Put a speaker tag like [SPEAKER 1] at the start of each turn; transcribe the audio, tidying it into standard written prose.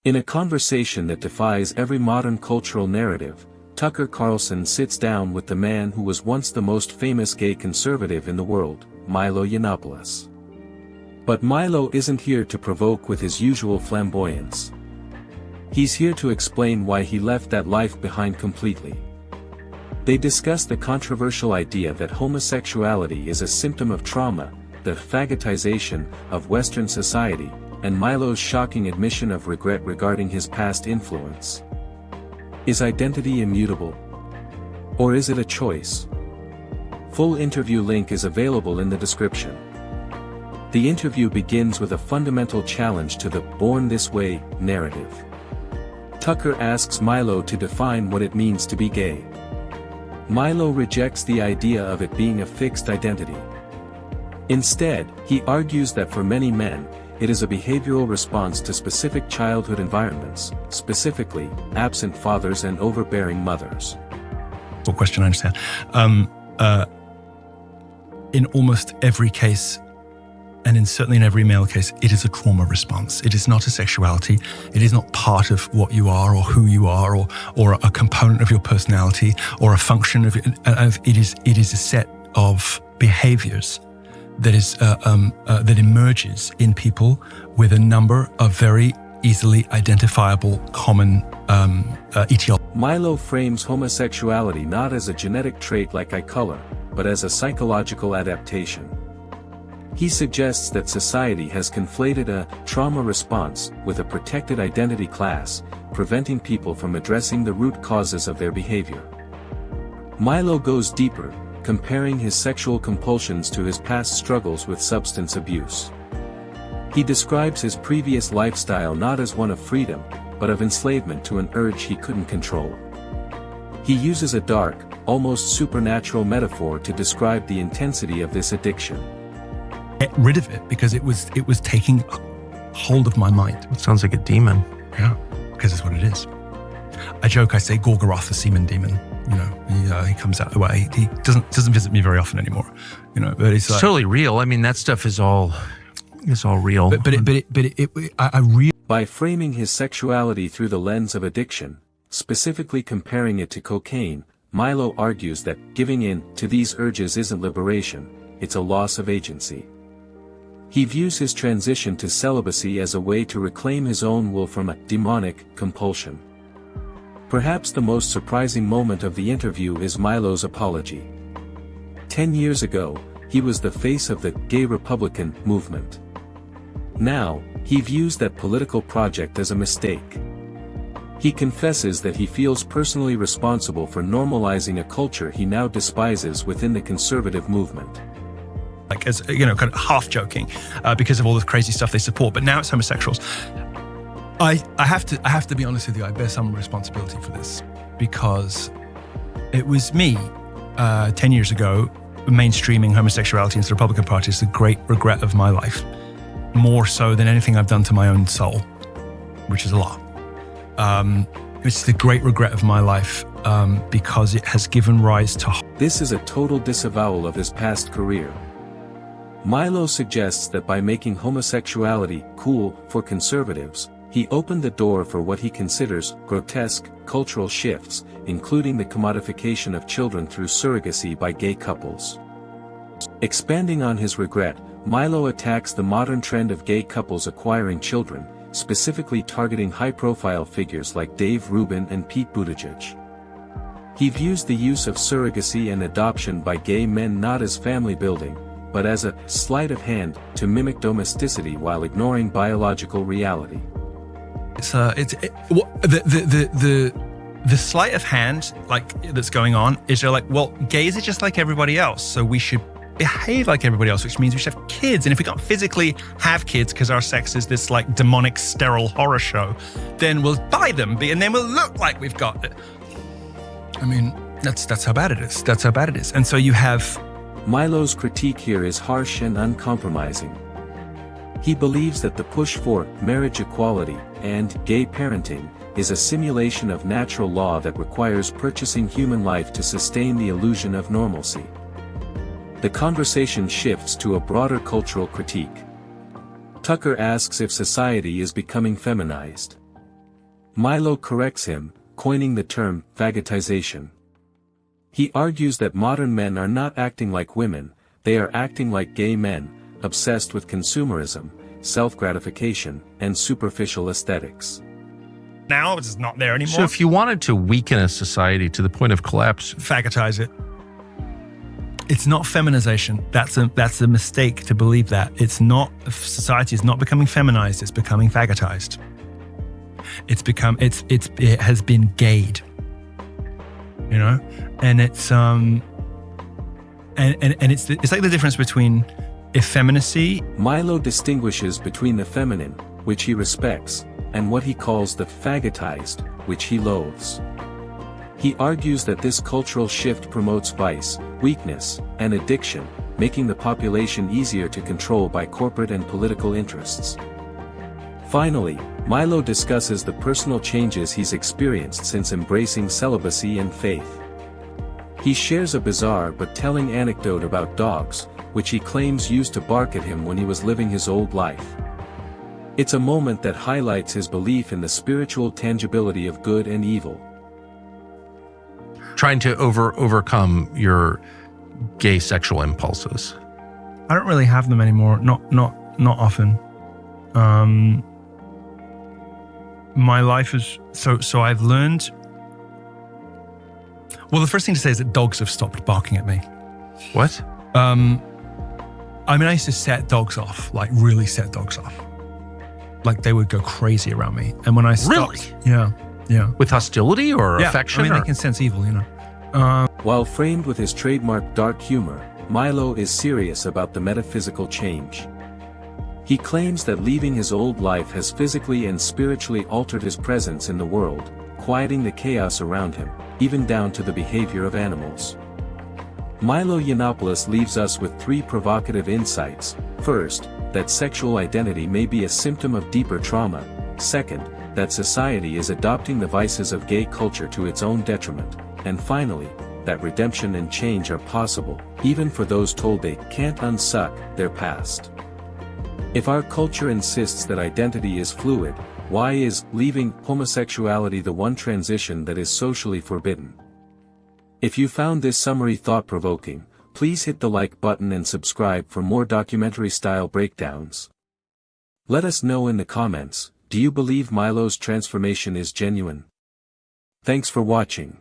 [SPEAKER 1] In a conversation that defies every modern cultural narrative, Tucker Carlson sits down with the man who was once the most famous gay conservative in the world, Milo Yiannopoulos. But Milo isn't here to provoke with his usual flamboyance. He's here to explain why he left that life behind completely. They discuss the controversial idea that homosexuality is a symptom of trauma, the faggotization of Western society, and Milo's shocking admission of regret regarding his past influence. Is identity immutable? Or is it a choice? Full interview link is available in the description. The interview begins with a fundamental challenge to the "born this way" narrative. Tucker asks Milo to define what it means to be gay. Milo rejects the idea of it being a fixed identity. Instead, he argues that for many men, it is a behavioral response to specific childhood environments, specifically, absent fathers and overbearing mothers.
[SPEAKER 2] What question I understand. In almost every case, and certainly in every male case, it is a trauma response. It is not a sexuality. It is not part of what you are or who you are or a component of your personality or a function of it. It is a set of behaviors that emerges in people with a number of very easily identifiable common etiologies.
[SPEAKER 1] Milo frames homosexuality not as a genetic trait like eye color, but as a psychological adaptation. He suggests that society has conflated a trauma response with a protected identity class, preventing people from addressing the root causes of their behavior. Milo goes deeper, comparing his sexual compulsions to his past struggles with substance abuse. He describes his previous lifestyle not as one of freedom, but of enslavement to an urge he couldn't control. He uses a dark, almost supernatural metaphor to describe the intensity of this addiction.
[SPEAKER 2] Get rid of it because it was taking hold of my mind.
[SPEAKER 3] It sounds like a demon.
[SPEAKER 2] Yeah, because it's what it is. I joke, I say Gorgoroth, the semen demon. You know, he comes out. Well, he doesn't visit me very often anymore. You know, but it's like,
[SPEAKER 3] totally real. I mean, that stuff is all real.
[SPEAKER 1] By framing his sexuality through the lens of addiction, specifically comparing it to cocaine, Milo argues that giving in to these urges isn't liberation, it's a loss of agency. He views his transition to celibacy as a way to reclaim his own will from a demonic compulsion. Perhaps the most surprising moment of the interview is Milo's apology. 10 years ago, he was the face of the gay Republican movement. Now, he views that political project as a mistake. He confesses that he feels personally responsible for normalizing a culture he now despises within the conservative movement.
[SPEAKER 2] Like, as you know, kind of half joking, because of all the crazy stuff they support, but now it's homosexuals. I have to be honest with you, I bear some responsibility for this, because it was me, 10 years ago, mainstreaming homosexuality into the Republican Party is the great regret of my life. More so than anything I've done to my own soul, which is a lot. It's the great regret of my life, because it has given rise to...
[SPEAKER 1] This is a total disavowal of his past career. Milo suggests that by making homosexuality cool for conservatives, he opened the door for what he considers grotesque cultural shifts, including the commodification of children through surrogacy by gay couples. Expanding on his regret, Milo attacks the modern trend of gay couples acquiring children, specifically targeting high-profile figures like Dave Rubin and Pete Buttigieg. He views the use of surrogacy and adoption by gay men not as family building, but as a sleight of hand to mimic domesticity while ignoring biological reality.
[SPEAKER 2] The sleight of hand that's going on is they're like, well, gays are just like everybody else, so we should behave like everybody else, which means we should have kids. And if we can't physically have kids because our sex is this like demonic, sterile horror show, then we'll buy them, and then we'll look like we've got it. I mean, that's how bad it is. That's how bad it is. And so you have...
[SPEAKER 1] Milo's critique here is harsh and uncompromising. He believes that the push for marriage equality and gay parenting is a simulation of natural law that requires purchasing human life to sustain the illusion of normalcy. The conversation shifts to a broader cultural critique. Tucker asks if society is becoming feminized. Milo corrects him, coining the term faggotization. He argues that modern men are not acting like women, they are acting like gay men, obsessed with consumerism, self-gratification, and superficial aesthetics.
[SPEAKER 2] Now it's not there anymore.
[SPEAKER 3] So if you wanted to weaken a society to the point of collapse,
[SPEAKER 2] Faggotize it. It's not feminization. That's a mistake to believe that. It's not, society is not becoming feminized, it's becoming faggotized. It has been gayed. You know? And it's it's like the difference between effeminacy.
[SPEAKER 1] Milo distinguishes between the feminine, which he respects, and what he calls the faggotized, which he loathes. He argues that this cultural shift promotes vice, weakness, and addiction, making the population easier to control by corporate and political interests. Finally, Milo discusses the personal changes he's experienced since embracing celibacy and faith. He shares a bizarre but telling anecdote about dogs, which he claims used to bark at him when he was living his old life. It's a moment that highlights his belief in the spiritual tangibility of good and evil.
[SPEAKER 3] trying to overcome your gay sexual impulses?
[SPEAKER 2] I don't really have them anymore. Not often. My life is so I've learned. Well, the first thing to say is that dogs have stopped barking at me.
[SPEAKER 3] What?
[SPEAKER 2] I mean, I used to set dogs off, like really set dogs off. Like they would go crazy around me. And when I stopped,
[SPEAKER 3] Really?
[SPEAKER 2] Yeah.
[SPEAKER 3] With hostility or affection?
[SPEAKER 2] I mean,
[SPEAKER 3] or?
[SPEAKER 2] they can sense evil, you know.
[SPEAKER 1] While framed with his trademark dark humor, Milo is serious about the metaphysical change. He claims that leaving his old life has physically and spiritually altered his presence in the world, quieting the chaos around him, even down to the behavior of animals. Milo Yiannopoulos leaves us with 3 provocative insights. First, that sexual identity may be a symptom of deeper trauma. Second, that society is adopting the vices of gay culture to its own detriment. And finally, that redemption and change are possible, even for those told they can't unsuck their past. If our culture insists that identity is fluid, why is leaving homosexuality the one transition that is socially forbidden? If you found this summary thought-provoking, please hit the like button and subscribe for more documentary-style breakdowns. Let us know in the comments, do you believe Milo's transformation is genuine? Thanks for watching.